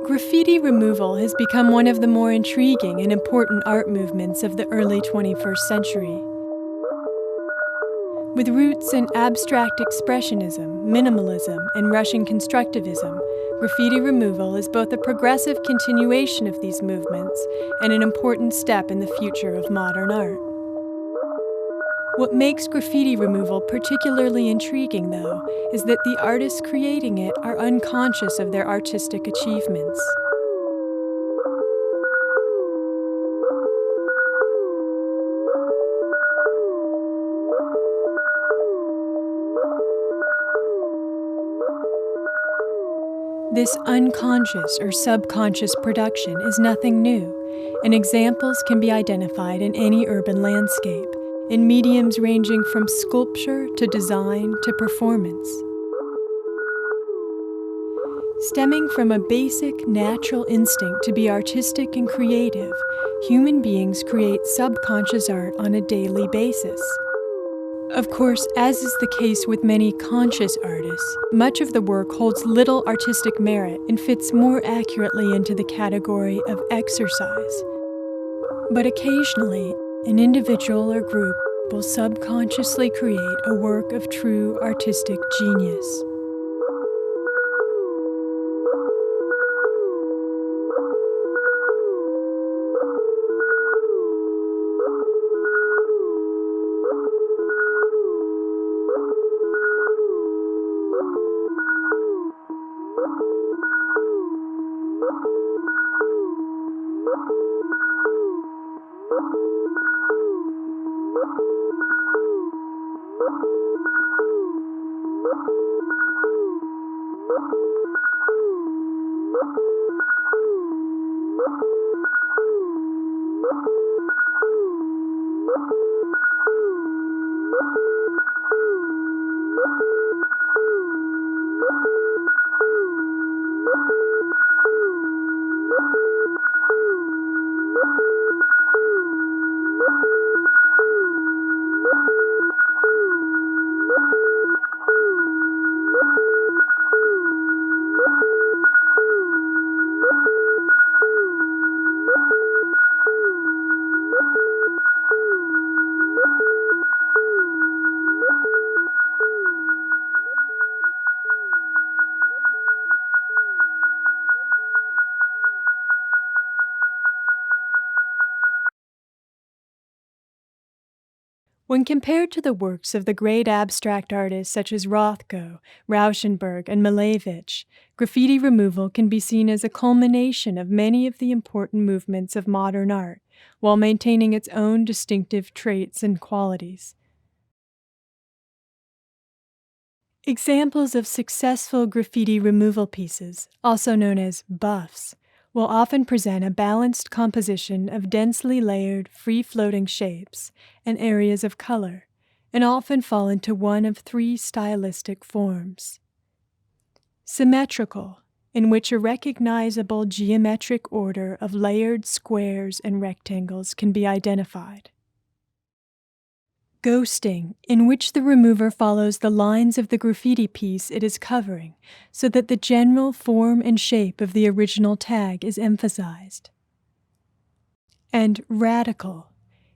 Graffiti removal has become one of the more intriguing and important art movements of the early 21st century. With roots in abstract expressionism, minimalism, and Russian constructivism, graffiti removal is both a progressive continuation of these movements and an important step in the future of modern art. What makes graffiti removal particularly intriguing, though, is that the artists creating it are unconscious of their artistic achievements. This unconscious or subconscious production is nothing new, and examples can be identified in any urban landscape, in mediums ranging from sculpture to design to performance. Stemming from a basic natural instinct to be artistic and creative, human beings create subconscious art on a daily basis. Of course, as is the case with many conscious artists, much of the work holds little artistic merit and fits more accurately into the category of exercise. But occasionally, an individual or group will subconsciously create a work of true artistic genius. When compared to the works of the great abstract artists such as Rothko, Rauschenberg, and Malevich, graffiti removal can be seen as a culmination of many of the important movements of modern art, while maintaining its own distinctive traits and qualities. Examples of successful graffiti removal pieces, also known as buffs, will often present a balanced composition of densely layered, free-floating shapes and areas of color, and often fall into one of three stylistic forms. Symmetrical, in which a recognizable geometric order of layered squares and rectangles can be identified. Ghosting, in which the remover follows the lines of the graffiti piece it is covering, so that the general form and shape of the original tag is emphasized. And radical,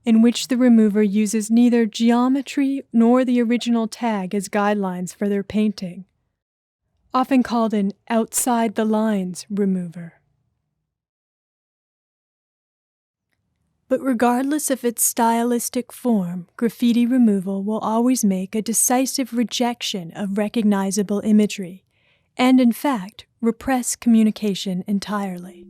in which the remover uses neither geometry nor the original tag as guidelines for their painting, often called an outside-the-lines remover. But regardless of its stylistic form, graffiti removal will always make a decisive rejection of recognizable imagery, and in fact, repress communication entirely.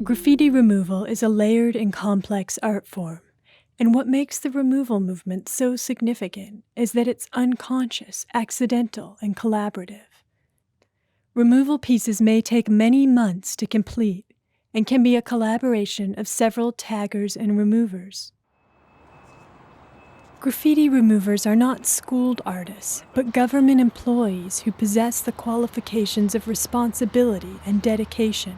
Graffiti removal is a layered and complex art form, and what makes the removal movement so significant is that it's unconscious, accidental, and collaborative. Removal pieces may take many months to complete and can be a collaboration of several taggers and removers. Graffiti removers are not schooled artists, but government employees who possess the qualifications of responsibility and dedication.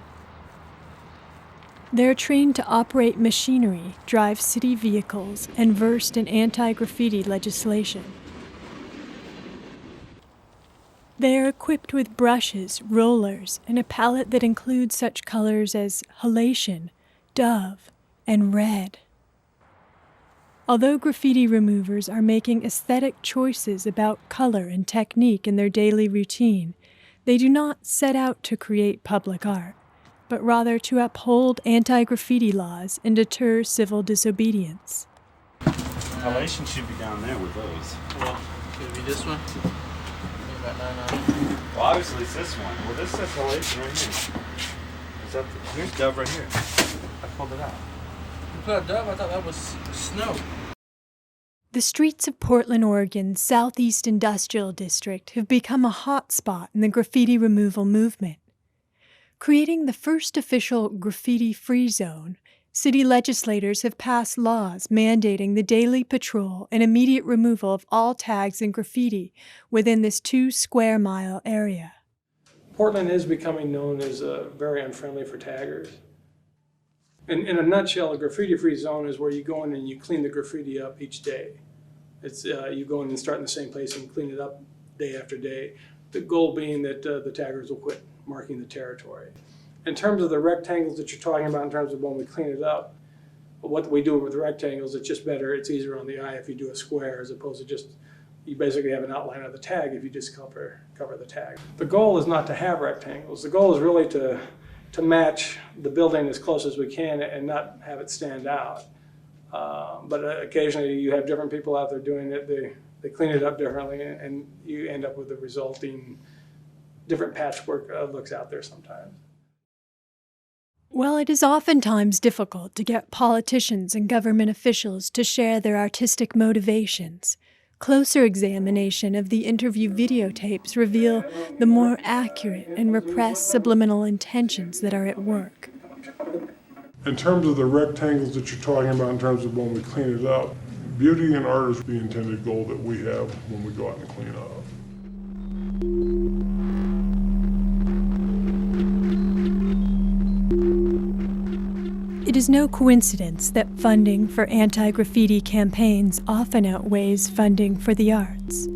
They are trained to operate machinery, drive city vehicles, and versed in anti-graffiti legislation. They are equipped with brushes, rollers, and a palette that includes such colors as halation, dove, and red. Although graffiti removers are making aesthetic choices about color and technique in their daily routine, they do not set out to create public art, but rather to uphold anti-graffiti laws and deter civil disobedience. Halation should be down there with those. Well, could it be this one? Well, obviously it's this one. Well, this says halation right here. Is that here's dove right here. I pulled it out. You put a dove? I thought that was snow. The streets of Portland, Oregon's Southeast Industrial District have become a hotspot in the graffiti removal movement. Creating the first official graffiti-free zone, city legislators have passed laws mandating the daily patrol and immediate removal of all tags and graffiti within this 2-square-mile area. Portland is becoming known as very unfriendly for taggers. In a nutshell, a graffiti-free zone is where you go in and you clean the graffiti up each day. It's you go in and start in the same place and clean it up day after day. The goal being that the taggers will quit marking the territory. In terms of the rectangles that you're talking about, in terms of when we clean it up, what we do with rectangles, it's just better, it's easier on the eye if you do a square as opposed to just, you basically have an outline of the tag if you just cover the tag. The goal is not to have rectangles. The goal is really to match the building as close as we can and not have it stand out. But occasionally you have different people out there doing it, they clean it up differently and you end up with the resulting different patchwork looks out there sometimes. While it is oftentimes difficult to get politicians and government officials to share their artistic motivations, closer examination of the interview videotapes reveal the more accurate and repressed subliminal intentions that are at work. In terms of the rectangles that you're talking about, in terms of when we clean it up, beauty and art is the intended goal that we have when we go out and clean up. is no coincidence that funding for anti-graffiti campaigns often outweighs funding for the arts.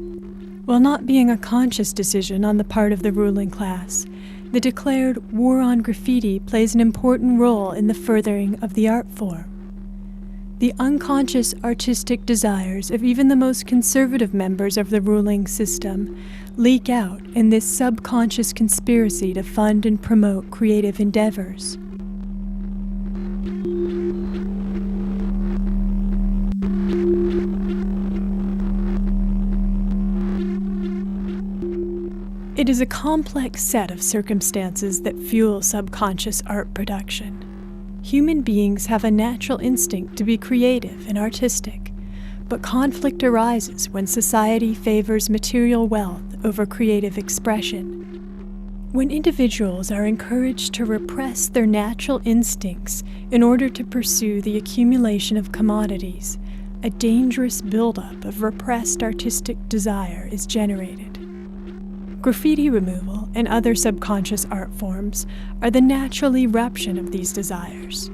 While not being a conscious decision on the part of the ruling class, the declared war on graffiti plays an important role in the furthering of the art form. The unconscious artistic desires of even the most conservative members of the ruling system leak out in this subconscious conspiracy to fund and promote creative endeavors. It is a complex set of circumstances that fuel subconscious art production. Human beings have a natural instinct to be creative and artistic, but conflict arises when society favors material wealth over creative expression. When individuals are encouraged to repress their natural instincts in order to pursue the accumulation of commodities, a dangerous buildup of repressed artistic desire is generated. Graffiti removal and other subconscious art forms are the natural eruption of these desires,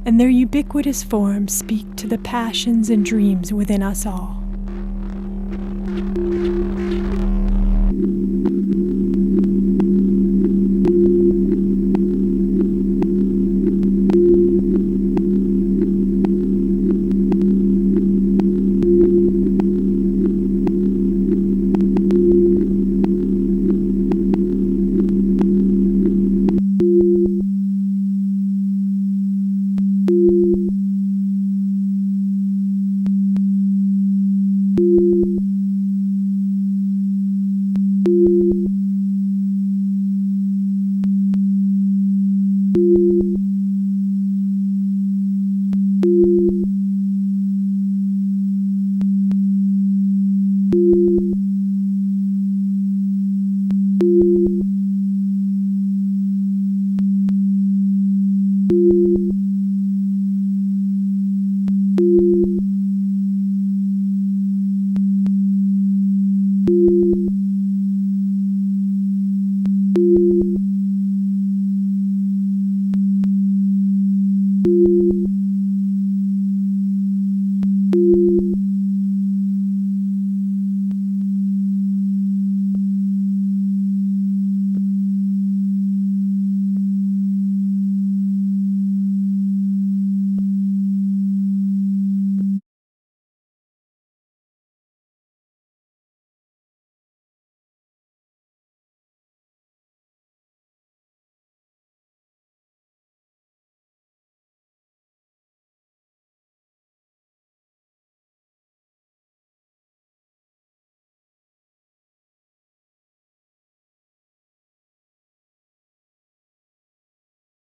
and their ubiquitous forms speak to the passions and dreams within us all.